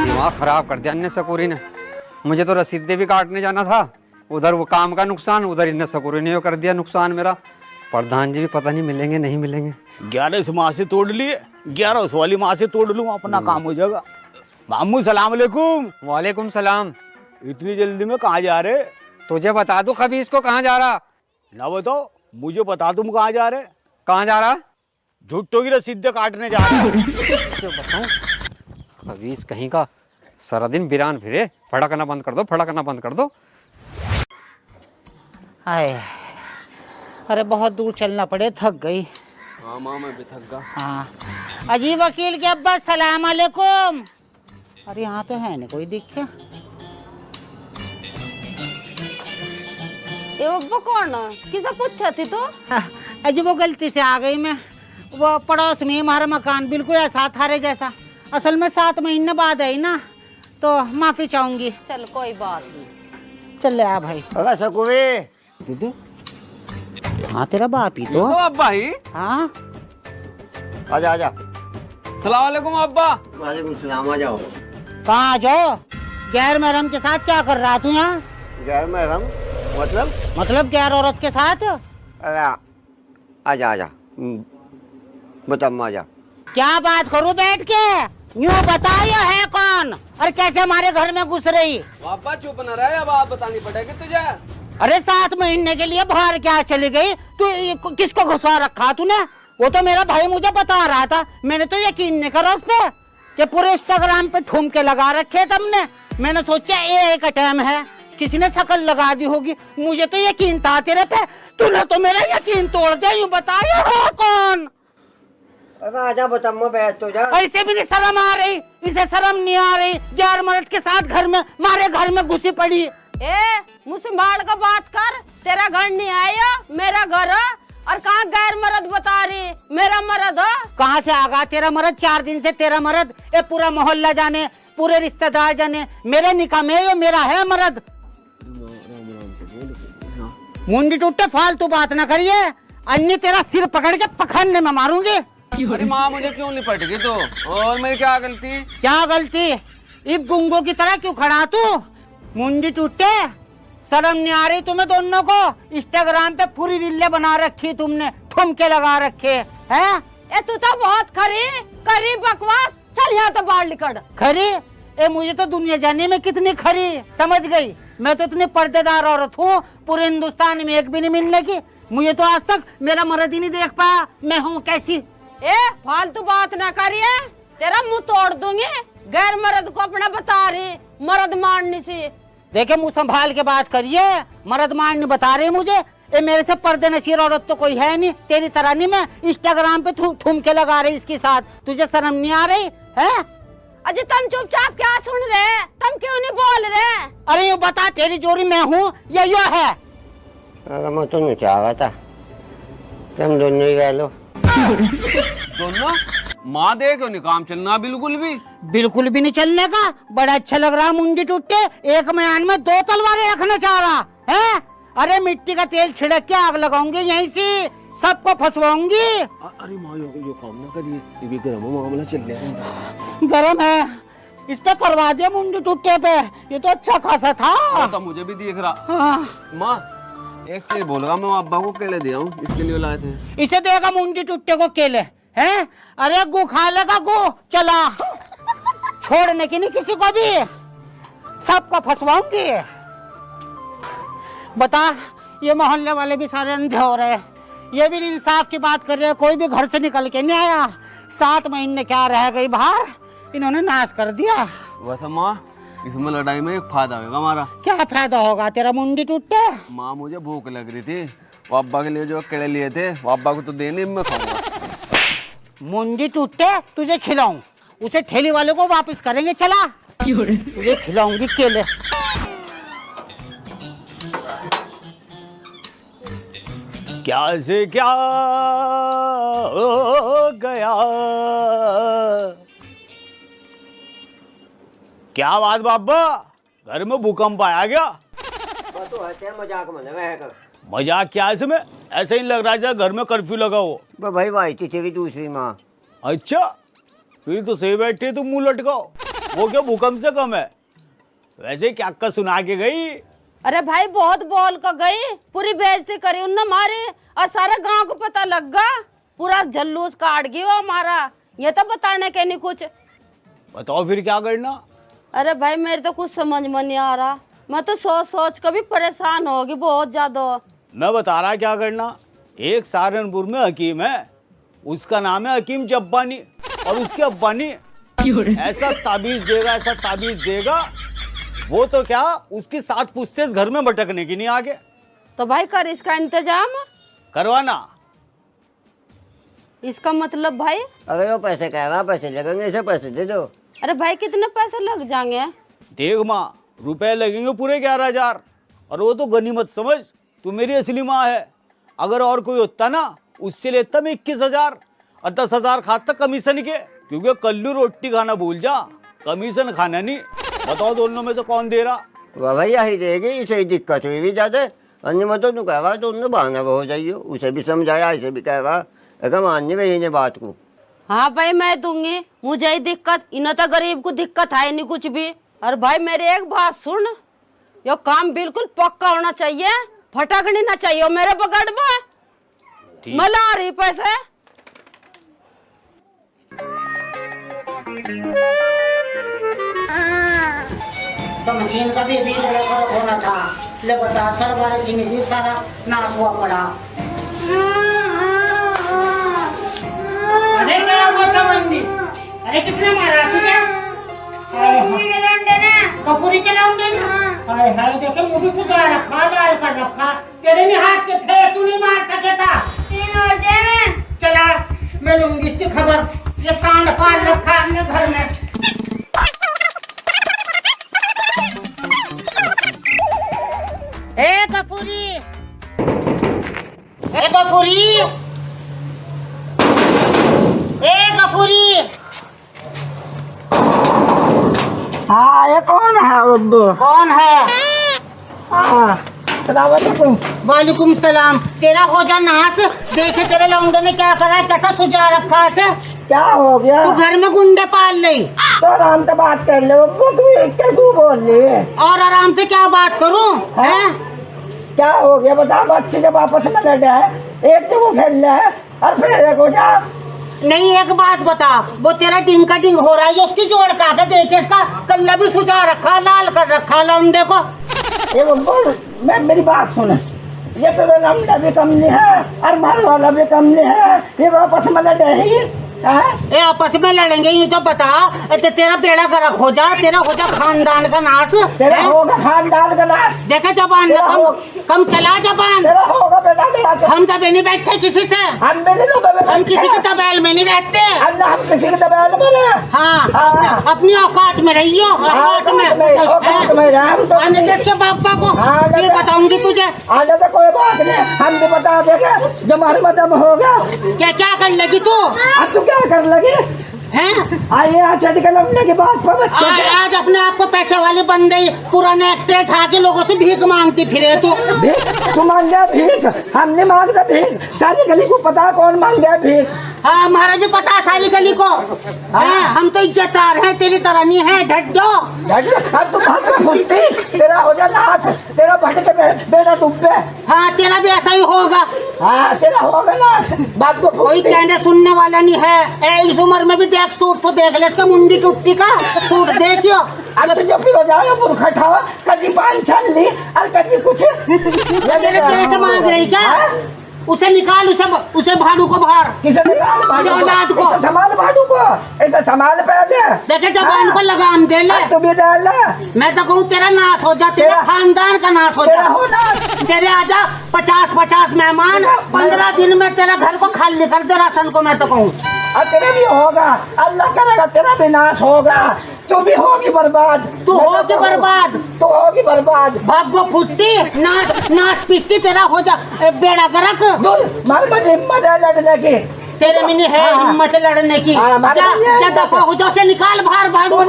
दिमाग खराब कर दिया अन्य सकूरी ने। मुझे तो रसीदें भी काटने जाना था, उधर वो काम का नुकसान, उधर इन्ने सकूरी ने कर दिया नुकसान मेरा। प्रधान जी भी पता नहीं मिलेंगे नहीं मिलेंगे। 11 से माँ से तोड़ लिए, 11 उस वाली माँ से तोड़ लूँ, अपना काम हो जाएगा। मामू सलाम अलैकुम। वालेकुम सलाम। इतनी जल्दी में कहाँ जा रहे? तुझे बता दूं खबीस को कहाँ जा रहा? ना बताओ, मुझे बता तुम कहाँ जा रहे? कहाँ जा रहा? झुट्टो की रसीदें काटने जा रहे। बताऊं खबीस कहीं का, सारा दिन बिरान फिरे। फड़कना बंद कर दो, फड़कना बंद कर दो। आए, अरे बहुत दूर चलना पड़े, थक गई। हाँ माँ मैं भी थक गया। हाँ अजी वकील के अब्बा सलाम अलैकुम। अरे यहाँ तो है नहीं कोई दिखे। ए अब्बा कौन किसे पूछा थी तो? अजी वो गलती से आ गई मैं। वो पड़ोस में हमारा मकान बिल्कुल ऐसा थारे जैसा। असल में 7 महीने बाद आई ना, तो माफी चाहूंगी। चल कोई बात नहीं। चल ले आ भाई। अरे सकुवे दीदी, हाँ तेरा बाप ही तो। अब्बा ही। हाँ आजा आजा। सलाम वालेकुम अब्बा। वालेकुम सलाम। आ जाओ। कहाँ जाओ? गैर महरम के साथ क्या कर रहा तू यहाँ? गैर महरम मतलब गैर औरत के साथ? अरे आजा आजा, बता आजा। क्या बात करूं बैठ के? यूँ बता ये है कौन और कैसे हमारे घर में घुस रही? अब्बा चुप न रहे, अब आप बतानी पड़ेगी तुझे। अरे 7 महीने के लिए बाहर क्या चली गई तू? किसको घुसा रखा तूने? वो तो मेरा भाई मुझे बता रहा था, मैंने तो यकीन नहीं करा उस पे कि पूरे इंस्टाग्राम पे ठुमके लगा रखे तुमने। मैंने सोचा ये एक टाइम है, किसी ने शकल लगा दी होगी। मुझे तो यकीन था तेरे पे, तूने तो मेरा यकीन तोड़ दिया। यूँ बता ये है कौन? अरे आजा बता, बैठ तो जा। ऐसे भी नहीं शर्म आ रही? इसे शर्म नहीं आ रही? गैर मर्द के साथ घर में मारे घर में घुसी पड़ी। ए मुझसे बाढ़ का बात कर, तेरा घर नहीं आया मेरा घर है। और कहाँ गैर मर्द बता रही? मेरा मर्द है। कहाँ से आगा तेरा मर्द? 4 दिन से तेरा मर्द, ये पूरा मोहल्ला जाने, पूरे रिश्तेदार जाने मेरे निकाह में ये मेरा है मर्द। मुंडी टूटे, फालतू बात ना करिए, अन्य तेरा सिर पकड़ के पखनने में मारूंगी। अरे माँ मुझे क्यों लिपट गई तो? और मेरी क्या गलती? क्या गलती? इब गुंगो की तरह क्यों खड़ा तू? मुंडी टूटे, शर्म नहीं आ रही तुम्हें दोनों को? इंस्टाग्राम पे पूरी रीलें बना रखी तुमने, ठुमके लगा रखे हैं। ए तू तो बहुत करी बकवास। चल यहाँ तो बाहर निकल। खरी? ए मुझे तो दुनिया जाने में कितनी खरी समझ गई। मैं तो इतनी पर्देदार औरत हूँ, पूरे हिंदुस्तान में एक भी नहीं मिलने की। मुझे तो आज तक मेरा मर्द ही नहीं देख पाया, मैं हूँ कैसी? ए फालतू बात ना करिए, तेरा मुंह तोड़ दूंगी। गैर मर्द को अपना बता रही, मर्द मारनी सी। देखे मुंह संभाल के बात करिए, मर्द मारनी बता रही मुझे। ए मेरे से पर्दे नशीर औरत तो कोई है नहीं, तेरी तरह नहीं मैं इंस्टाग्राम पे ठुमके लगा रही इसके साथ। तुझे शर्म नहीं आ रही है? अजी तुम चुपचाप क्या सुन रहे? तुम क्यों नहीं बोल रहे? अरे ये बता, तेरी जोड़ी मैं हूँ या यो है? अरे मैं तो नहीं चाह रहा था, तुम दोनों ही रह लो। दोनों? माँ दे क्यों नहीं काम चलना बिल्कुल भी? बिल्कुल भी नहीं चलने का। बड़ा अच्छा लग रहा मुंडी टूटे, एक म्यान में 2 तलवारें रखना चाह रहा है। अरे मिट्टी का तेल छिड़क के आग लगाऊंगी यहीं से, सबको फंसवाऊंगी। अरे माँ यो काम ना करिए, ये गर्म मामला चल रहा है। गरम है, इस पे करवा दिया मुंडी टूटे पे। ये तो अच्छा खासा था। तो मुझे भी दिख रहा। हाँ। माँ एक चीज बोलूंगा, मैं अब्बा को केले दिया हूँ, इसके लिए लाए थे। इसे देगा मुंडी टूटे को केले हैं? अरे गु खा लेगा गु, चला छोड़ने की नहीं किसी को भी, सबको फंसवाऊंगी। बता, ये मोहल्ले वाले भी सारे अंधे हो रहे हैं, ये भी इंसाफ की बात कर रहे हैं। कोई भी घर से निकल के नहीं आया। 7 महीने क्या रह गई बाहर, इन्होंने नाश कर दिया। वैसे माँ इसमें लड़ाई में एक फायदा होगा हमारा। क्या फायदा होगा तेरा मुंडी टूटे? माँ मुझे भूख लग रही थी, वो अब्बा के लिए जो केले लिए थे वो अब्बा को तो देने, मैं खाऊंगा। मुंडी टूटे तुझे खिलाऊं, उसे ठेली वाले को वापस करेंगे। चला तुझे खिलाऊंगी केले। क्या से क्या हो गया? क्या बात बाबा, घर में भूकंप आया क्या? तो है मजाक में लगा है कर। मजाक क्या है इसमें? ऐसे ही लग रहा है घर में कर्फ्यू लगा हो। भाई भाई थी तेरी दूसरी माँ। अच्छा फिर तो सही बैठे तुम मुंह लटकाओ। वो क्या भूकंप से कम है? वैसे क्या क्या सुना के गई? अरे भाई बहुत बोल कर गई, पूरी बेइज्जती करी उनने हमारी और सारे गांव को पता लग गया, पूरा जल्लूस काट गई वो हमारा। ये तो बताने के नहीं कुछ। बताओ फिर क्या करना? अरे भाई मेरे तो कुछ समझ में नहीं आ रहा, मैं तो सोच सोच कर भी परेशान होगी बहुत ज्यादा। मैं बता रहा क्या करना। एक सहारनपुर में हकीम है, उसका नाम है हकीम जब्बानी, और उसके अब्बानी ऐसा ताबीज देगा वो तो क्या उसकी 7 पुश्ते घर में भटकने की नहीं आगे। तो भाई कर इसका इंतजाम करवाना। इसका मतलब भाई? अगर वो पैसे कह रहा पैसे लगेंगे, इसे पैसे दे दो। अरे भाई कितने पैसे लग जाएंगे? देख माँ, रुपए लगेंगे पूरे 11,000, और वो तो गनीमत समझ, तू मेरी असली माँ है। अगर और कोई होता ना उससे लेता मैं 21,000 और 10,000 खाता कमीशन के, क्योंकि कल्लू रोटी खाना भूल जा, कमीशन खाना नहीं। बताओ दोनों में से कौन दे रहा? वह भैया ही देगी, इसे ही दिक्कत हुई भी ज्यादा। अन्य मत तो कह रहा तो उन्होंने बहाना हो जाइए, उसे भी समझाया, इसे भी कह रहा, अगर मान नहीं गई इन्हें बात को। हाँ भाई मैं दूंगी, मुझे ही दिक्कत, इन्हें तो गरीब को दिक्कत है नहीं कुछ भी। और भाई मेरी एक बात सुन, यो काम बिल्कुल पक्का होना चाहिए, फटकनी ना चाहिए मेरे पकड़ में। मैं ला रही पैसे। तो मशीन का भी होना था, ले बता सर बारे जिंदगी सारा नाश हुआ पड़ा। अरे क्या हुआ चवन्नी? अरे किसने मारा तुझे? कपूरी के लौंडे ने? हाय हाय देखे मुंह भी सुझा रखा, लाल कर रखा, तेरे नहीं हाथ के थे, तू नहीं मार सके था। 3 और दे में। चला मैं लूंगी इसकी खबर, ये सांड पाल रखा अपने घर में। ए गफूरी, ए गफूरी, ए गफूरी। हाँ, ये कौन है अब्बू? कौन है? हाँ, सलाम अलैकुम। वालेकुम सलाम। तेरा हो जा नाच, देखे तेरे लौंडे ने क्या करा, कैसा सुझा रखा है। क्या हो गया? तू घर में गुंडे पाल ली। तो आराम से बात कर ले अब्बू, तू क्या तू बोल रही है? और आराम से क्या बात करूं? हैं? क्या हो गया बता, बच्चे जब आपस में लड़े हैं, एक तो वो खेल रहा है और फिर एक हो जा। नहीं एक बात बता, वो तेरा डिंग का डिंग हो रहा है, उसकी जोड़ का के देखे, इसका कल्ला भी सुझा रखा, लाल कर रखा लौंडे को। ये बोल, मैं मेरी बात सुन, ये तेरा लम्बा भी कम नहीं है और मार वाला भी कम नहीं है, ये आपस में लड़े ही ए आपस में लड़ेंगे यूं तो बता, तेरा बेड़ा गर्क हो जा, तेरा हो जा खानदान का नाश। तेरा होगा खानदान का नाश। देखा जबान कम चला जबान, तेरा होगा बेटा का। हम दबे नहीं बैठते किसी से, हम किसी के दबेल में नहीं रहते। हम किसी के दबेल में नहीं। हाँ, अपनी औकात में रहियो, औकात में। आने दे इसके पापा को, फिर बताऊंगी तुझे। आने तो कोई बात नहीं, हम भी बता देंगे जो हमारे मदम होगा। क्या क्या कर लेगी तू? अब तू क्या कर लगी हैं? आइए आज निकलने की बात पर आज अपने आप को पैसे वाली बन गई, पुराने एक्सरे उठा के लोगों से भीख मांगती फिरे तू। तू मांग गया भीख? हम नहीं मांगते भीख, सारी गली को पता कौन मांग गया भीख। हाँ हमारा भी पता है सारी गली को। हम तो इज्जतदार हैं, तेरी तरह नहीं है ढड्डो। तू तेरा हो जा नाश, तेरा भटके बेटा डूबे। हाँ तेरा भी ऐसा ही होगा। हाँ तेरा होगा नाश, बात को कोई कहने सुनने वाला नहीं है। इस उम्र में भी देख सूट तो देख ले, इसका मुंडी टूटती का सूट देखियो। अगर जो फिर हो जाए बुरखा ठावा, कभी पान छान ली और कभी कुछ तेरे से मांग रही क्या? उसे निकाल, उसे भाड़ू को बाहर। किसे निकाल? औलाद को संभाल, भाड़ू को ऐसा संभाल पहले। देखे जबान को लगाम दे ले। तू भी डाल। मैं तो कहूँ तेरा नाश हो जा, तेरा खानदान का नाश हो जा। तेरे आजा 50-50 मेहमान, 15 दिन में तेरा घर को खाली कर दे राशन को। मैं तो कहूँ और तेरा भी होगा, अल्लाह करेगा तेरा भी नाश होगा, तू भी होगी बर्बाद। तू होगी बर्बाद, तू होगी बर्बाद। भागो फुट्टी, नाच पिट्टी, तेरा हो जा बेड़ा गर्क। दूर मार मत हिम्मत है लड़ने की, तेरे में नहीं है हिम्मत लड़ने की। जा दफा हो जा, से निकाल बाहर भाड़ू को।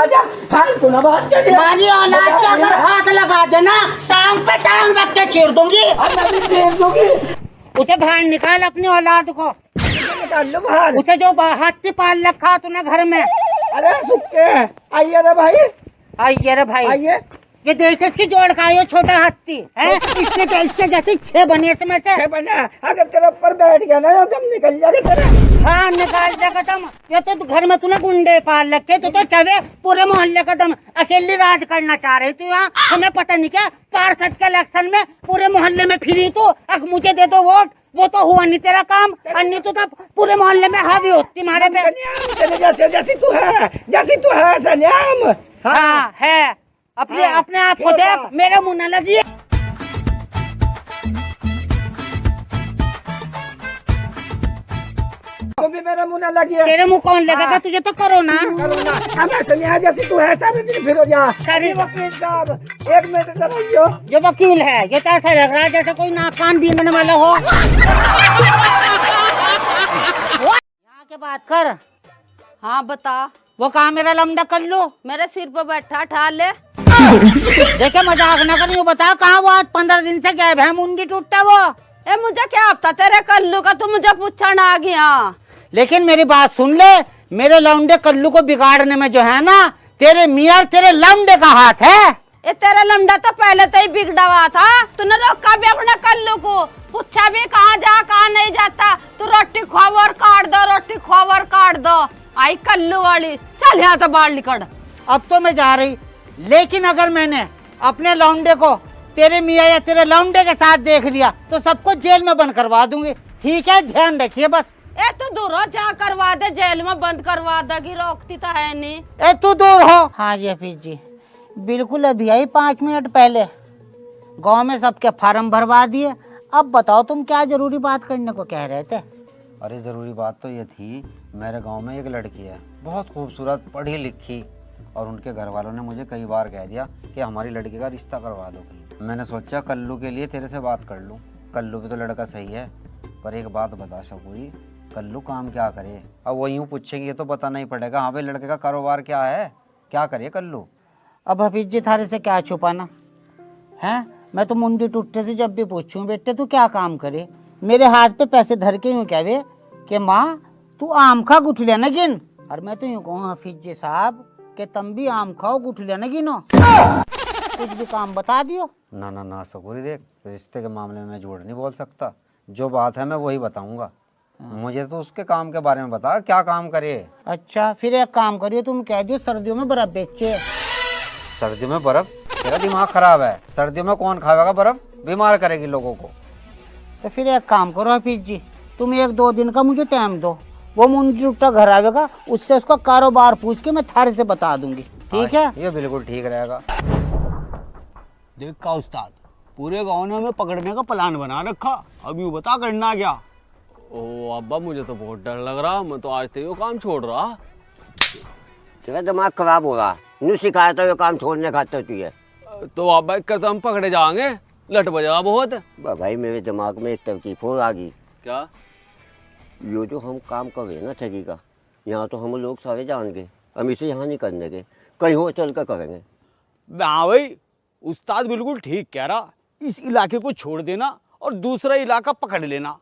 आजा फालतू ना बात कर। हमारी औलाद के अगर हाथ लगा देना, टांग पे टांग रख के चीर दूंगी। उसे बाहर निकाल अपनी औलाद को, निकाल लो बाहर। उसे जो हाथी पाल रखा तूने घर में, अरे सुक्के आइए रे भाई, आइए रे भाई, आइए। ये देख इसकी जोड़ का आयो छोटा हाथी है, इसके जैसे 6 बने इसमें से। 6 बना, अगर तेरे ऊपर बैठ गया ना तो निकल जाएगा तेरे। हाँ निकाल देगा तुम। ये तो घर में तूने गुंडे पाल रखे, तू तो चवे पूरे मोहल्ले का तुम अकेली राज करना चाह रही थी। यहाँ हमें पता नहीं क्या पार्षद के इलेक्शन में पूरे मोहल्ले में फिरी तू, अब मुझे दे दो वोट, वो तो हुआ नहीं तेरा काम, और नहीं तो पूरे मोहल्ले में हावी होती मारे पे। तेरे जैसी तू है सन्याम। हाँ है, अपने आप को देख, मेरे मुंह न लगी। तो भी मेरा मुंह न लगी है। तेरे मुंह कौन लगेगा, तुझे तो करो ना। हमें सन्या जैसी तू है, सारे दिन फिर हो जा। वकील साहब 1 मिनट जरा, जो वकील है ये तो ऐसा लग रहा है जैसे कोई नाक कान बीनने वाला हो। यहाँ के बात कर। हाँ बता। वो कहा मेरा लमडा कर लो, मेरे सिर पर बैठा ठा ले। देखे मजाक न करियो, बता कहाँ वो आज 15 दिन से गायब है, मुंडी टूटता वो। ए मुझे क्या पता तेरे कल्लू का, तू मुझे पूछा ना आ गया। लेकिन मेरी बात सुन ले, मेरे लौंडे कल्लू को बिगाड़ने में जो है ना तेरे मियाँ तेरे लौंडे का हाथ है। ये तेरा लमडा तो पहले तो ही बिगड़ा हुआ था, तूने रोका भी अपने कल्लू को, पूछा भी कहाँ जा कहाँ नहीं जाता, तू रोटी खुआवर काट दो, रोटी खुआवर काट दो। आई कल्लू वाली, चल यहाँ तो बाहर निकल। अब तो मैं जा रही, लेकिन अगर मैंने अपने लौंडे को तेरे मियाँ या तेरे लौंडे के साथ देख लिया तो सबको जेल में बंद करवा दूंगी, ठीक है? ध्यान रखिए बस। ए तू दूर हो, जा करवा दे, जेल में बंद करवा देगी, रोकती तो है नहीं। ए तू दूर हो। हाँ जी हफीज जी, बिल्कुल अभी आई 5 मिनट पहले, गांव में सबके फार्म भरवा दिए। अब बताओ तुम क्या जरूरी बात करने को कह रहे थे? अरे ज़रूरी बात तो ये थी, मेरे गांव में एक लड़की है बहुत खूबसूरत, पढ़ी लिखी, और उनके घर वालों ने मुझे कई बार कह दिया कि हमारी लड़की का रिश्ता करवा दो। मैंने सोचा कल्लू के लिए तेरे से बात कर लूँ, कल्लू भी तो लड़का सही है। पर एक बात बता शकूरी, कल्लू काम क्या करे? अब वो यूँ पूछेगी ये तो बताना ही पड़ेगा। हाँ भाई, लड़के का कारोबार क्या है, क्या करे कल्लू? अब हफीज जी थारे से क्या छुपाना है? मैं तो मुंडी टूटने से जब भी पूछूं बेटे तू क्या काम करे, मेरे हाथ पे पैसे धर के यूँ कहवे कि माँ तू आम खा गुठलिया न गिन, और मैं तो यूँ कहूँ हफीज जी साहब कि तुम भी आम खाओ गुठलिया न गिनो। कुछ भी काम बता दियो। ना ना ना शकूरी, देख रिश्ते के मामले में मैं झूठ नहीं बोल सकता, जो बात है मैं वही बताऊंगा। मुझे तो उसके काम के बारे में बता, क्या काम करे? अच्छा फिर एक काम करिए, तुम कह दियो सर्दियों में बर्फ बेचे। सर्दियों में बर्फ? तेरा दिमाग खराब है, सर्दियों में कौन खाएगा बर्फ, बीमार करेगी लोगों को। तो फिर एक काम करो हफीज जी, तुम 1-2 दिन का मुझे टाइम दो, वो मुंडी टूटा घर आवेगा, उससे उसका कारोबार पूछ के मैं थारे से बता दूंगी, ठीक है? ये बिल्कुल ठीक रहेगा। देख का उस्ताद, पूरे गांव ने हमें पकड़ने का प्लान बना रखा, अब यूँ बता करना क्या? ओ अब्बा, मुझे तो बहुत डर लग रहा, मैं तो आज से वो काम छोड़ रहा। तेरा दिमाग खराब हो रहा, न्यू सिखाया था ये काम छोड़ने खातर तू है। तो अब्बा एक तो हम पकड़े जाएंगे, लट बजा बहुत। भाई मेरे दिमाग में एक तरकीब और आ गई। क्या? ये जो हम काम कर रहे हैं ना ठगी का, यहाँ तो हम लोग सारे जान गए, हम इसे यहाँ नहीं करने के, कहीं और चल कर करेंगे। हाँ भाई, उस्ताद बिल्कुल ठीक कह रहा, इस इलाके को छोड़ देना और दूसरा इलाका पकड़ लेना।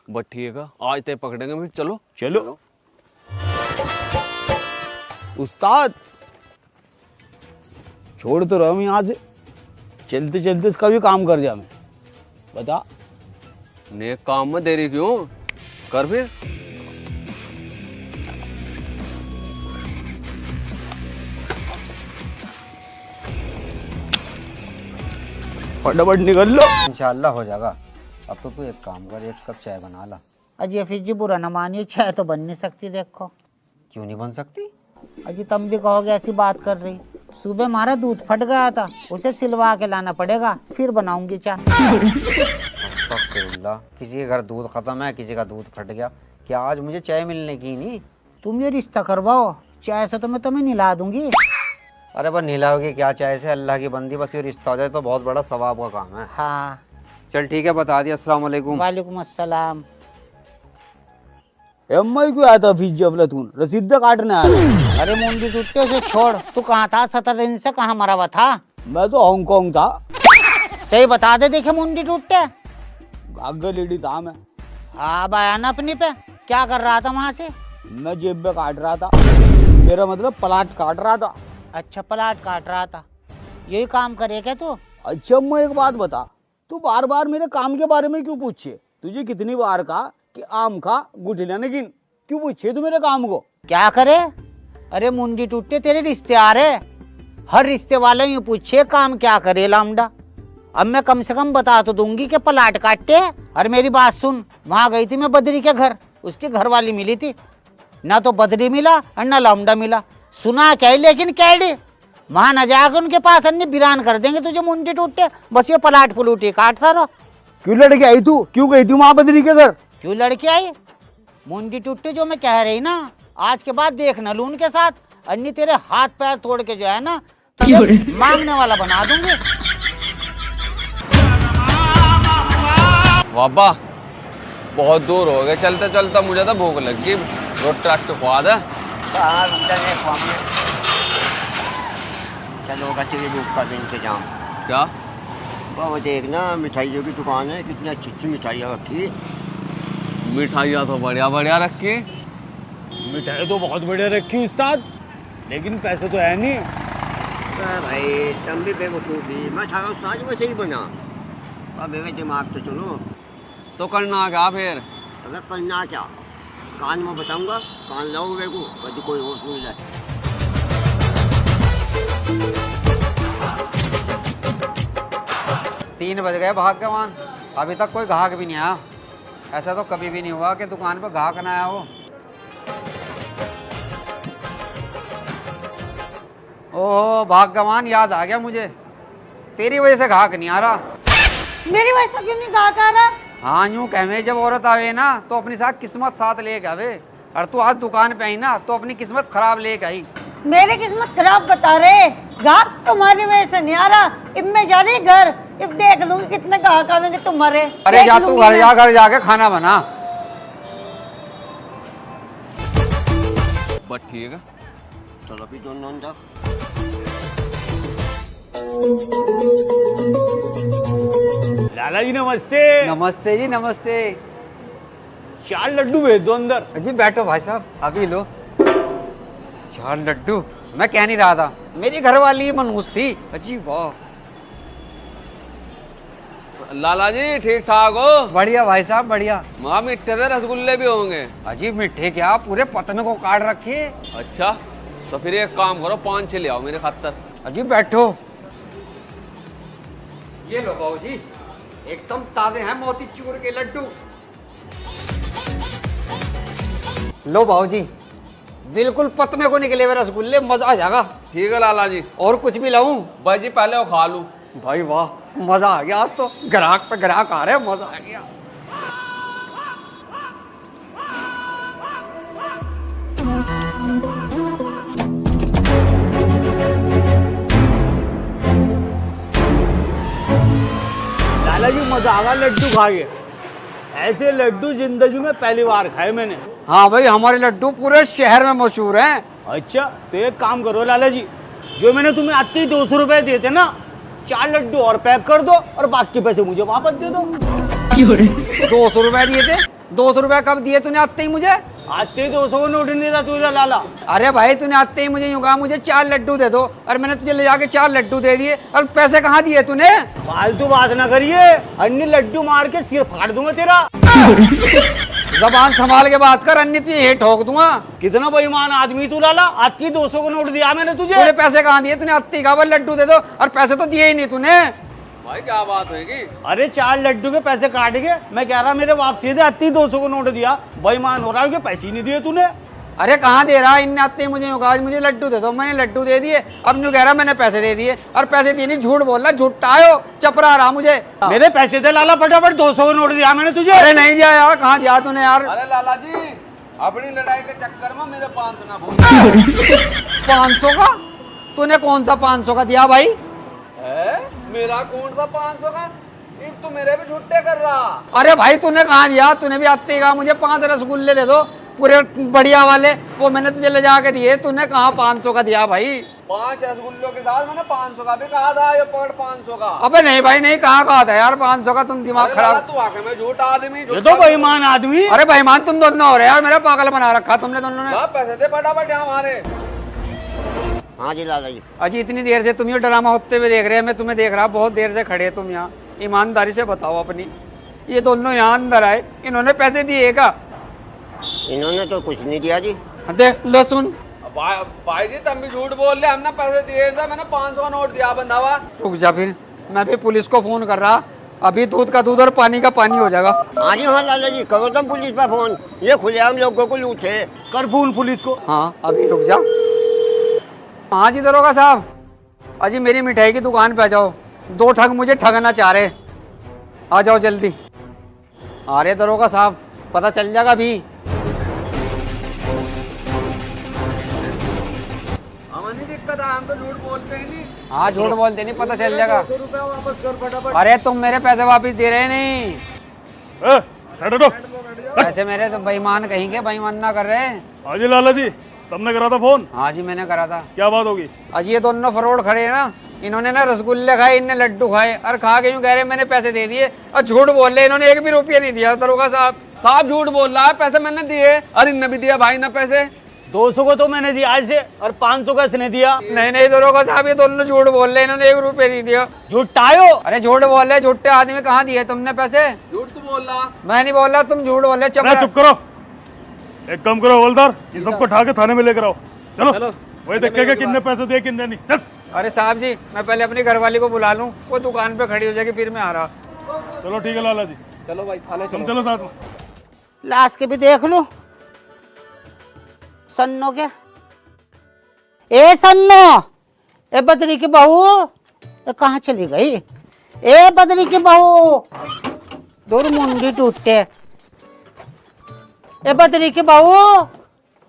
बस ठीक है, आज तय पकड़ेंगे, फिर चलो। चलो उस्ताद, छोड़ तो रहा हूँ यहाँ से, चलते चलते इसका भी काम कर जा। मैं बता, नेक काम में देरी क्यों कर फिर। फटाफट निकल लो। इंशाल्लाह हो जाएगा। अब तो तू एक काम कर, 1 कप चाय बना ला। अजी हफीज जी बुरा न मानिए, चाय तो बन नहीं सकती। देखो क्यों नहीं बन सकती? अजी तुम भी कहोगे ऐसी बात कर रही, सुबह हमारा दूध फट गया था, उसे सिलवा के लाना पड़ेगा, फिर बनाऊंगी चाय। अस्तगफिरुल्लाह, किसी के घर दूध खत्म है, किसी का दूध फट गया, क्या आज मुझे चाय मिलने की नहीं? तुम ये रिश्ता करवाओ, चाय से तो मैं तुम्हें निला दूंगी। अरे बस नीलाओगे क्या चाय से, अल्लाह की बंदी, बस ये रिश्ता हो जाए तो बहुत बड़ा सवाब का काम है। हाँ चल ठीक है, बता दिया। अस्सलाम वालेकुम। वालेकुम अस्सलाम। अम्मा क्यों आया था फीस अफलातून, रसीद काटने आया? अरे मुंडी टूटे से छोड़, तू कहाँ था 17 दिन से, कहाँ मरा हुआ था? मैं तो हांगकांग था। सही बता दे, देखे मुंडी टूटे। गागा लेडी था मैं। हाँ अब आया ना अपनी पे, क्या कर रहा था वहाँ से? मैं जेब में काट रहा था, मेरा मतलब प्लाट काट रहा था। अच्छा, प्लाट काट रहा था, यही काम करे क्या तू? अच्छा मैं एक बात बता, तू बार बार मेरे काम के बारे में क्यों पूछे? तुझे कितनी बार कहा कि आम खा गुठलियां न गिन, क्यों पूछे तू मेरे काम को? क्या करे? अरे मुंडी टूटे तेरे रिश्ते आ रहे, हर रिश्ते वाले यूं पूछे काम क्या करे लामडा। अब मैं कम से कम बता तो दूंगी कि प्लाट काटे। अरे मेरी बात सुन, वहां गई थी मैं बद्री के घर, उसकी घरवाली मिली थी, ना तो बद्री मिला और ना लामडा मिला। सुना क्या लेकिन कैडी वहां न जाकर उनके पास अन्य बिरान कर देंगे तुझे मुंडी टूटे, बस ये प्लाट पुलूटी काटता रहो। क्यों लड़के आई तू? क्यों गई थी वहां बद्री के घर? क्यों लड़के आई? मुंडी टूटे जो मैं कह रही ना, आज के बाद देख न लू उनके साथ, अन्य तेरे हाथ पैर तोड़ के जो है ना तुझे मांगने वाला बना दूंगी। बाबा बहुत दूर हो गए चलते चलते, मुझे तो भूख लग गई, रोटी राट खुआ दे। चलो का तेरी भूख का भी इंतजाम। क्या? वो देखना मिठाइयों की दुकान है, कितनी अच्छी अच्छी मिठाइयाँ रखी। मिठाइयाँ तो बढ़िया बढ़िया रखी। मिठाई तो बहुत बढ़िया रखी उस्ताद, लेकिन पैसे तो है नहीं। भाई तुम भी बेवकूफ़ी, मैं था उस्ताद वैसे ही बना। अब मेरे दिमाग तो चलो। तो करना क्या फिर? अगर करना क्या, कान में बताऊंगा, कान लाओ मेरे को, कभी कोई होश नहीं जाए। 3 बज गए भाग्यवान, अभी तक कोई ग्राहक भी नहीं आया। ऐसा तो कभी भी नहीं हुआ कि दुकान पर ग्राहक ना आया हो। ओह भाग्यवान, याद आ गया मुझे, तेरी वजह से ग्राहक नहीं आ रहा। मेरी वजह से क्यों नहीं ग्राहक आ रहा? हाँ यूं कहवे, जब औरत आवे ना तो अपनी साथ किस्मत साथ लेके आवे, और तू आज दुकान पे आई ना तो अपनी किस्मत खराब लेके आई। मेरी किस्मत खराब बता रहे, ग्राहक तुम्हारी वजह से नहीं आ रहा। अब मैं जा रही घर, अब देख लूंगी कितने ग्राहक आवेंगे तुम्हारे। अरे जा तू घर जाके खाना बना। बस ठीक है, चलो भी दोनों अंदर। लाला जी नमस्ते। नमस्ते जी नमस्ते। 4 लड्डू भेज दो अंदर। जी बैठो भाई साहब, अभी लो। 4 लड्डू? मैं कह नहीं रहा था, मेरी घरवाली मनहूस थी। अजी वाह। लाला जी ठीक ठाक हो? बढ़िया भाई साहब बढ़िया। वहाँ मीठे से रसगुल्ले भी होंगे। अजी मीठे क्या, पूरे पतन को काट रखे। अच्छा तो फिर एक काम करो, 5-6 ले आओ मेरे खातर। अजी बैठो। ये लो बाबू जी, एकदम ताजे हैं मोतीचूर के लड्डू। लो बाबू जी, बिल्कुल पतमे को निकले हुए रसगुल्ले, मजा आ जाएगा। ठीक है लाला जी। और कुछ भी लाऊं? भाई जी पहले वो खा लूं। भाई वाह, मजा आ गया। आज तो ग्राहक पे ग्राहक आ रहे हैं, मजा आ गया। लाला जी मजा आ गया लड्डू खा के, ऐसे लड्डू जिंदगी में पहली बार खाए मैंने। हाँ भाई, हमारे लड्डू पूरे शहर में मशहूर हैं। अच्छा तो एक काम करो लाला जी, जो मैंने तुम्हें आते ही 200 रुपए दिए थे ना, 4 लड्डू और पैक कर दो और बाकी पैसे मुझे वापस दे दो। 200 रुपए दिए थे? 200 रुपए कब दिए तूने आते ही मुझे? आते ही 200 को नोट नहीं देता तुझे लाला। अरे भाई तूने आते ही मुझे यूं कहा मुझे 4 लड्डू दे दो, और मैंने तुझे ले जाके 4 लड्डू दे दिए, और पैसे कहाँ दिए तूने? फालतू बात ना करिए, अन्य लड्डू मार के सिर फाड़ दूंगा तेरा। जबान संभाल के बात कर, अन्य तुझे ये ठोक दूंगा। कितना बेईमान आदमी तू लाला, आती ही 200 को नोट दिया मैंने तुझे। तूने पैसे कहाँ दिए? तूने आते ही कहा लड्डू दे दो, और पैसे तो दिए ही नहीं तूने। भाई क्या बात होगी? अरे 4 लड्डू के पैसे काट के मैं कह रहा मेरे वापसी दे, आती ही 200 को नोट दिया। बेईमान हो रहा है कि पैसे ही नहीं दिए तूने। अरे कहाँ दे रहा? इनने आते ही मुझे यूं कहा मुझे लड्डू दे दो, मैंने लड्डू दे दिए। अब न्यू कह रहा मैंने पैसे दे दिए, और पैसे दिए नहीं, झूठ बोल रहा, झूठा आयो, चपरा रहा मुझे। मेरे पैसे थे लाला, फटाफट 200 को नोट दिया मैंने तुझे। अरे नहीं दिया यार, कहाँ दिया तूने यार? अरे लाला जी अपनी लड़ाई के चक्कर में मेरे 500 ना भूल। 500 का? तूने कौन सा 500 का दिया भाई? मेरा कौन सा 500 का? तो मेरे भी झूठे कर रहा। अरे भाई तूने कहाँ दिया? तूने भी आते ही कहा मुझे 5 रसगुल्ले दे दो पूरे बढ़िया वाले, वो मैंने तुझे ले जाके दिए। तूने कहाँ 500 का दिया भाई? 5 रसगुल्लों के साथ मैंने 500 का भी कहा था, ये पकड़ 500 का। अबे नहीं भाई नहीं, कहाँ कहा था यार 500 का? तुम दिमाग अरे लाला, खराब। तू आके मैं झूठा आदमी, ये तो बेईमान आदमी। अरे बेईमान तुम दोनों हो रहे यार, मेरा पागल बना रखा तुमने दोनों ने। पैसे दे फटाफट हमारे। हाँ जी लाला जी। अजी इतनी देर से तुम ये ड्रामा होते हुए देख रहे हैं, मैं तुम्हें देख रहा, बहुत देर से खड़े तुम यहाँ। ईमानदारी से बताओ अपनी, ये दोनों यहाँ अंदर आए, इन्होंने पैसे दिए क्या? इन्होंने तो कुछ नहीं दिया जी। देख लो सुन। भाई जी तुम भी झूठ बोल रहे, हमने पैसे दिए थे, मैंने 500 का नोट दिया बंदावा। रुक जा फिर, मैं भी पुलिस को फोन कर रहा, अभी दूध का दूध और पानी का पानी हो जाएगा। हाँ जी हाँ लाला जी, करो तुम पुलिस पर फोन, ये खुलेआम लोगों को लूटे। कर फोन पुलिस को। हाँ अभी रुक जा। हाँ जी दरोगा साहब, अजी मेरी मिठाई की दुकान पे आ जाओ, 2 ठग मुझे ठगना चाह रहे, आ जाओ जल्दी। अरे दरोगा साहब पता चल जाएगा अभी। हमें नहीं दिक्कत है, हम तो झूठ बोलते ही नहीं। हाँ झूठ बोलते नहीं, पता चल जाएगा। 200 रुपया वापस कर फटाफट। अरे तुम मेरे पैसे वापस दे रहे नहीं, पैसे मेरे तो बेईमान कहेंगे, बेईमान ना कर रहे। हाँ जी लाला जी, तुमने करा था फोन? हाँ जी मैंने करा था। क्या बात होगी? अजी ये दोनों फरोड खड़े हैं ना, इन्होंने ना रसगुल्ले खाए, इनने लड्डू खाए और खा के यूं कह रहे मैंने पैसे दे दिए, और झूठ बोल रहे इन्होंने 1 भी रुपया नहीं दिया। दरोगा साहब साहब झूठ बोल रहा है, पैसे मैंने दिए। अरे इनने भी दिया भाई ना पैसे। 200 को तो मैंने दिया आज से, और 500 का इसने दिया। नहीं नहीं दरोगा साहब ये दोनों झूठ बोल रहे, इन्होंने 1 रुपया नहीं दिया। झूठायो। अरे झूठ बोल रहे, झूठे आदमी कहाँ दिए तुमने पैसे? झूठ तो बोल रहा। मैं नहीं बोल रहा, तुम झूठ बोल रहे। चुप करो, एक काम करो हवलदार, इन सबको उठा के थाने में लेकर आओ। चलो वही देखेगा कितने पैसे दिए कितने नहीं। चल। अरे साहब जी मैं पहले अपनी घरवाली को बुला लूं, वो दुकान पे खड़ी हो जाएगी, फिर मैं आ रहा। चलो ठीक है लाला जी, चलो भाई थाने तुम चलो साथ में। लाश के भी देख लो। सन्नो के, ए सन्नो, ए बदरी की बहू, ए कहाँ चली गई? ए बदरी की बहू, दूर मुंडी टूटते। ए बदरी की बहू,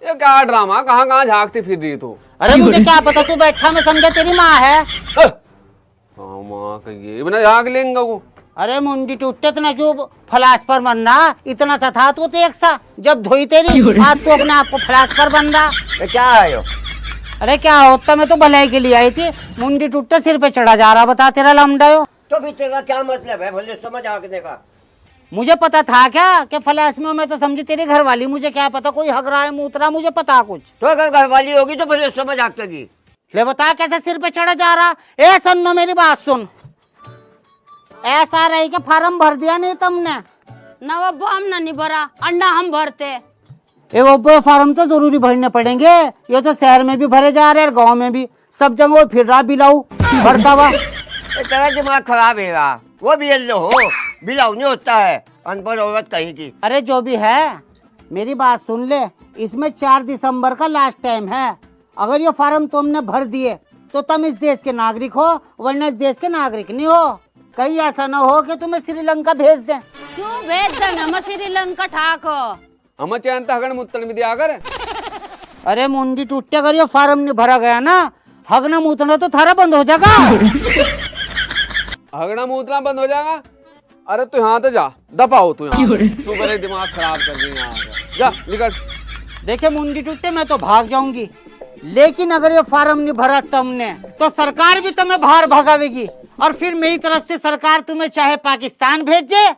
ये क्या ड्रामा, कहाँ कहाँ झांकती फिर रही तू? अरे मुझे क्या पता, तू बैठा मैं समझा तेरी माँ है। हाँ माँ कहिए बिना झांक लेंगे वो। अरे मुंडी टूटते तो ना क्यों फ्लास पर बन रहा, इतना सा था तो एक सा, जब धोई तेरी आज तो अपने आप को फ्लास पर बन रहा। ये क्या है यो? अरे क्या होता, मैं तो भलाई के लिए आई थी, मुंडी टूटते सिर पे चढ़ा जा रहा, बता तेरा लमडा हो। तो फिर तेरा क्या मतलब है भले समझ आगने का? मुझे पता था क्या कि फ्लैश में, मैं तो समझी तेरी घरवाली, मुझे क्या पता कोई हग रहा है मूत रहा, मुझे पता कुछ। तो अगर घरवाली होगी तो भले समझ आगेगी। ले बता कैसे सिर पे चढ़ा जा रहा। ए सन्नो मेरी बात सुन, ऐसा रही कि फार्म भर दिया नहीं तुमने? ना वो हम ना नहीं भरा, अन्ना हम भरते। ए वो फार्म तो जरूरी भरने पड़ेंगे, ये तो शहर में भी भरे जा रहे हैं, गाँव में भी, सब जगह फिर रहा बिलाऊ भरता हुआ। तेरा दिमाग खराब है रहा, वो भी येल्लो हो, बिलाऊ नहीं होता है, अनपढ़ औरत कहीं की। अरे जो भी है मेरी बात सुन ले, इसमें 4 दिसंबर का लास्ट टाइम है। अगर ये फार्म तुमने भर दिए तो तुम इस देश के नागरिक हो, वरना इस देश के नागरिक नहीं हो। कहीं ऐसा ना हो कि तुम्हें श्रीलंका भेज दें। क्यों भेज देंगे हम श्रीलंका ठाक? हम चैन हगन मुत्तन में दिया कर। अरे मुंडी टूटे, अगर ये फार्म नहीं भरा गया ना, हगना मूतना तो थारा बंद हो जाएगा। हगना मूतना बंद हो जाएगा? अरे तू यहाँ तो जा, दफा हो तू यहाँ, तू मेरे दिमाग खराब कर दी यहाँ जा, निकल। देखे मुंडी टूटे, मैं तो भाग जाऊंगी, लेकिन अगर ये फार्म नहीं भरा तुमने तो सरकार भी तुम्हें बाहर भगावेगी, और फिर मेरी तरफ से सरकार तुम्हें चाहे पाकिस्तान भेजे,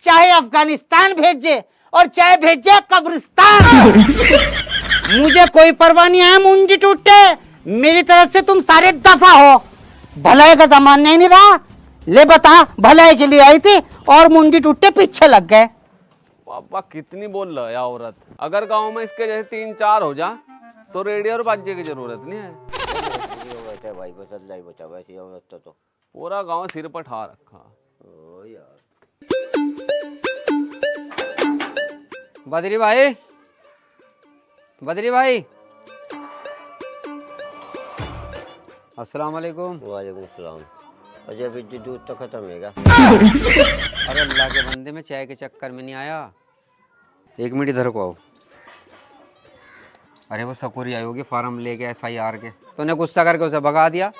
चाहे अफगानिस्तान भेजे, और चाहे भेजे कब्रिस्तान। मुझे कोई परवाह नहीं है मुंडी टूटे, मेरी तरफ से तुम सारे दफा हो। भलाई का जमाना ही नहीं रहा। ले बता, भलाई के लिए आई थी और मुंडी टूटे पीछे लग गए। पापा कितनी बोल रहा है औरत। अगर गांव में इसके जैसे 3-4 हो जा तो रेडियो और बाजे की जरूरत नहीं है। भाई बस अल्लाह ही बचा, वैसी औरत तो पूरा गांव सिर पर ठा रखा। ओ यार बदरी भाई, बदरी भाई, अस्सलाम वालेकुम। वालेकुम सलाम। अजय बिजली दूध तो खत्म है क्या? अरे अल्लाह के बंदे, में चाय के चक्कर में नहीं आया। 1 मिनट इधर को आओ। अरे वो सकुरी आई होगी फार्म लेके SIR के, तूने गुस्सा करके उसे भगा दिया।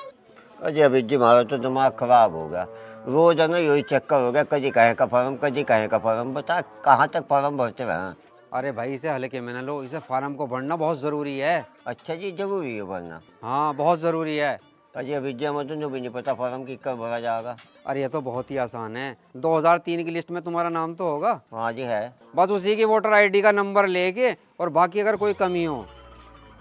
अजय बिजली हमारा तो दिमाग खराब हो गया, रोज है ना यही चक्कर हो गया, कभी कहे का फार्म, कभी कहे का फार्म। बता कहाँ तक फार्म भरते रहे? अरे भाई इसे हल्के में ना लो, इसे फार्म को भरना बहुत ज़रूरी है। अच्छा जी, जरूरी है भरना? हाँ बहुत ज़रूरी है। अजय विद्या में तो भी नहीं पता फार्म की कब भरा जाएगा। अरे ये तो बहुत ही आसान है, 2003 की लिस्ट में तुम्हारा नाम तो होगा। हाँ जी है। बस उसी की वोटर ID का नंबर लेके, और बाकी अगर कोई कमी हो,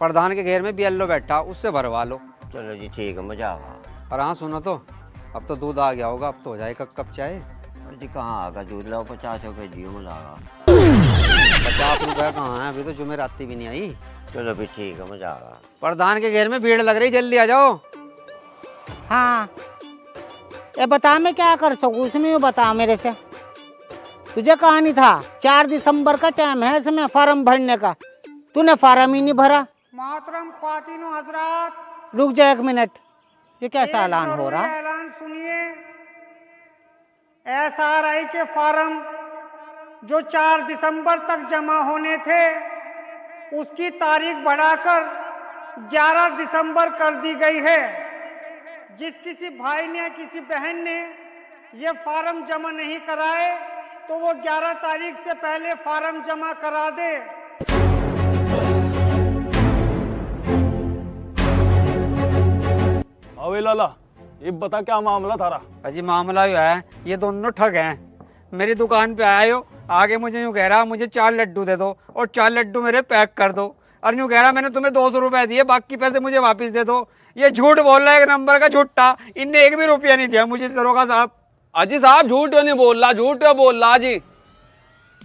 प्रधान के घेर में BLO बैठा, उससे भरवा लो। चलो जी ठीक है, मजा आगा। और हाँ सुनो तो, अब तो दूध आ गया होगा, अब तो हो जाएगा कप चाय। अरे जी कहाँ आगा दूध, लाओ 50 रुपये दियो मुझागा। 50 रुपये कहाँ है, अभी तो जुमेराती भी नहीं आई। चलो फिर ठीक है, मजा आगा। प्रधान के घेर में भीड़ लग रही, जल्दी आ जाओ। हाँ, ये बता मैं क्या कर सकूँ इसमें, ये बता मेरे से। तुझे कहा नहीं था 4 दिसंबर का टाइम है इसमें फार्म भरने का, तूने फार्म ही नहीं भरा। मोहतरम ख्वातीन व हज़रात, रुक जा 1 मिनट, ये कैसा ऐलान हो रहा? ऐलान सुनिए। SRI के फार्म जो 4 दिसंबर तक जमा होने थे, उसकी तारीख बढ़ाकर 11 दिसंबर कर दी गई है। जिस किसी भाई ने या किसी बहन ने ये फार्म जमा नहीं कराए तो वो 11 तारीख से पहले फार्म जमा करा दे। अबे लाला, ये बता क्या मामला थारा? अजी मामला यो है, ये दोनों ठग हैं। मेरी दुकान पे आए हो, आगे मुझे यूँ कह रहा मुझे 4 लड्डू दे दो और 4 लड्डू मेरे पैक कर दो, और यूँ कह रहा मैंने तुम्हें 200 रुपए दिए, बाकी पैसे मुझे वापस दे दो। ये झूठ बोल रहा है, 1 नंबर का झूठा। इनने 1 भी रुपया नहीं दिया मुझे दरोगा साहब। अजी साहब झूठ नहीं बोल रहा, झूठ बोल रहा जी।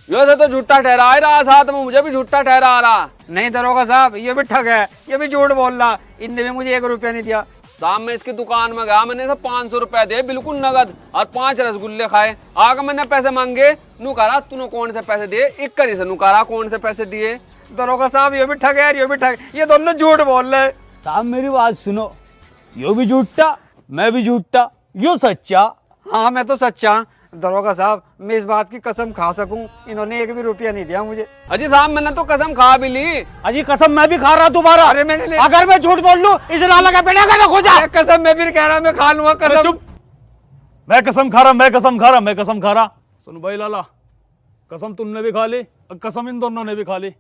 यो से तो झूठा ठहरा रहा, साथ में मुझे भी झूठा ठहरा रहा। नहीं दरोगा साहब, ये भी ठग है, ये भी झूठ बोल रहा। इनने भी मुझे 1 रुपया नहीं दिया। साहब मैं इसकी दुकान में गया, मैंने सब 500 रुपए दिए बिल्कुल नगद, और 5 रसगुल्ले खाए। आगे मैंने पैसे मांगे, नू कहा तूने कौन से पैसे दिए, एक करी से नू कहा कौन से पैसे दिए। दरोगा साहब ये भी ठग है यार, ये भी ठग, ये दोनों झूठ बोल रहे। साहब मेरी बात सुनो, यो भी झूठा, मैं भी झूठा, यो सच्चा। हाँ मैं तो सच्चा। दरोगा साहब मैं इस बात की कसम खा सकूं, इन्होंने 1 भी रुपया नहीं दिया मुझे। अजी साहब मैंने तो कसम खा भी ली। अजी कसम मैं भी खा रहा दोबारा। अरे मैंने अगर मैं झूठ बोल लूं इस लाला का बेटा का खो जा। कसम मैं फिर कह रहा मैं खा लूंगा कसम। चुप, मैं कसम खा रहा, मैं कसम खा रहा, मैं कसम खा रहा। सुन भाई लाला, कसम तुमने भी खा ली और कसम इन दोनों ने भी खा ली,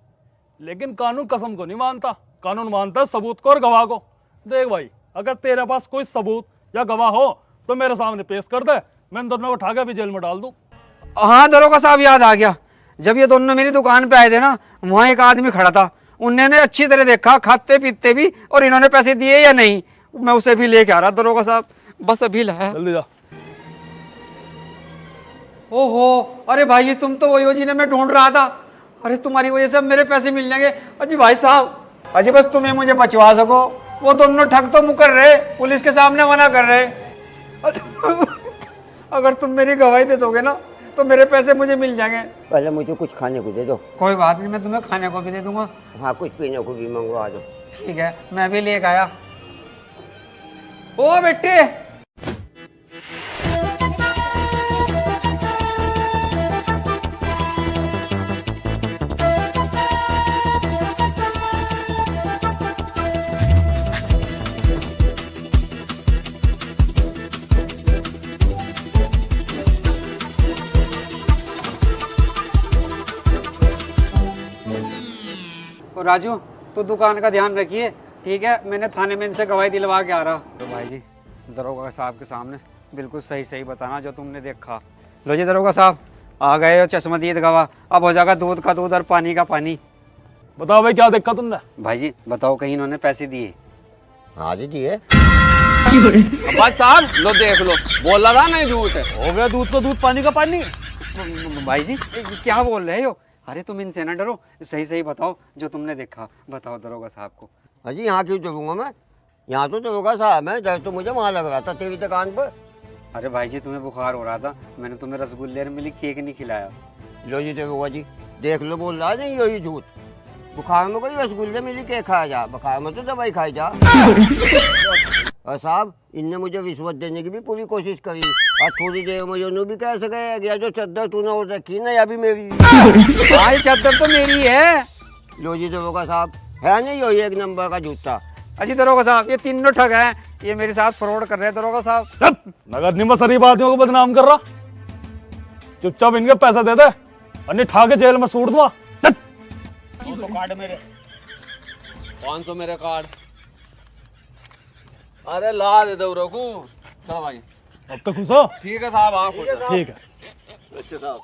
लेकिन कानून कसम को नहीं मानता, कानून मानता है सबूत को और गवाह को। देख भाई, अगर तेरे पास कोई सबूत या गवाह हो तो मेरे सामने पेश कर दे, मैं इन दोनों को उठा के भी जेल में डाल दूं। हाँ दरोगा साहब याद आ गया, जब ये दोनों मेरी दुकान पे आए थे ना, वहाँ एक आदमी खड़ा था। उन्होंने अच्छी तरह देखा खाते पीते भी, और इन्होंने पैसे दिए या नहीं, मैं उसे भी लेके आ रहा दरोगा साहब, बस अभी लाया। जल्दी जा। ओहो, अरे भाई जी तुम तो वही हो जिन्हें मैं ढूंढ रहा था। अरे तुम्हारी वजह से मेरे पैसे मिल जाएंगे। अजी भाई साहब, अजी बस तुम्हें मुझे बचवा सको, वो दोनों ठग तो मुकर रहे, पुलिस के सामने मना कर रहे। अगर तुम मेरी गवाही दे दोगे ना तो मेरे पैसे मुझे मिल जाएंगे। पहले मुझे कुछ खाने को दे दो। कोई बात नहीं, मैं तुम्हें खाने को भी दे दूंगा। हाँ कुछ पीने को भी मंगवा दो। ठीक है, मैं भी लेके आया। ओ बेटे, और राजू तो दुकान का ध्यान रखिए, ठीक है? मैंने थाने में इनसे गवाही दिलवा के आ रहा। तो भाई जी दरोगा साहब के सामने बिल्कुल सही सही बताना जो तुमने देखा। लो जी दरोगा साहब, आ गए हो चश्मदीद गवाह, अब हो जाएगा दूध का दूध और पानी का पानी। बताओ भाई क्या देखा तुमने? भाई जी बताओ, कहीं इन्होंने पैसे दिए? हाँ जी दिए। बस साहब लो देख लो, बोला था नहीं झूठ है। हो गया दूध का दूध पानी का पानी। भाई जी क्या बोल रहे हो? अरे तुम इनसे ना डरो, सही सही बताओ जो तुमने देखा, बताओ दरोगा साहब को। हाँ जी यहाँ क्यों चलूँगा मैं, यहाँ तो दरोगा साहब है, डर तो मुझे वहाँ लग रहा था तेरी दुकान पर। अरे भाई जी तुम्हें बुखार हो रहा था, मैंने तुम्हें रसगुल्ले और मिली केक नहीं खिलाया। लो जी दरोगा जी देख लो, बोल रहा नहीं यही झूठ। बुखार में कोई रसगुल्ले मिली केक खाया जा, बुखार में तो दवाई खाई जा। और साहब इनने मुझे रिश्वत देने की भी पूरी कोशिश करी, और थोड़ी देर मुझे उन्होंने भी कह सके गया जो चद्दर तूने और रखी ना या भी मेरी। भाई चद्दर तो मेरी है। लो जी दरोगा साहब है नहीं यही 1 नंबर का झूठा। अजी दरोगा साहब ये तीनों ठग हैं, ये मेरे साथ फ्रॉड कर रहे हैं दरोगा साहब। नगर निम्न शरीफ आदमियों को बदनाम कर रहा, चुपचाप इनके पैसा दे दे, अन्य ठा के जेल में सूट दूंगा। कार्ड मेरे 500 मेरे कार्ड। अरे ला दे दो रघु। चलो भाई अब तो खुश हो? ठीक है साहब, आप खुश हैं। ठीक है। अच्छा साहब।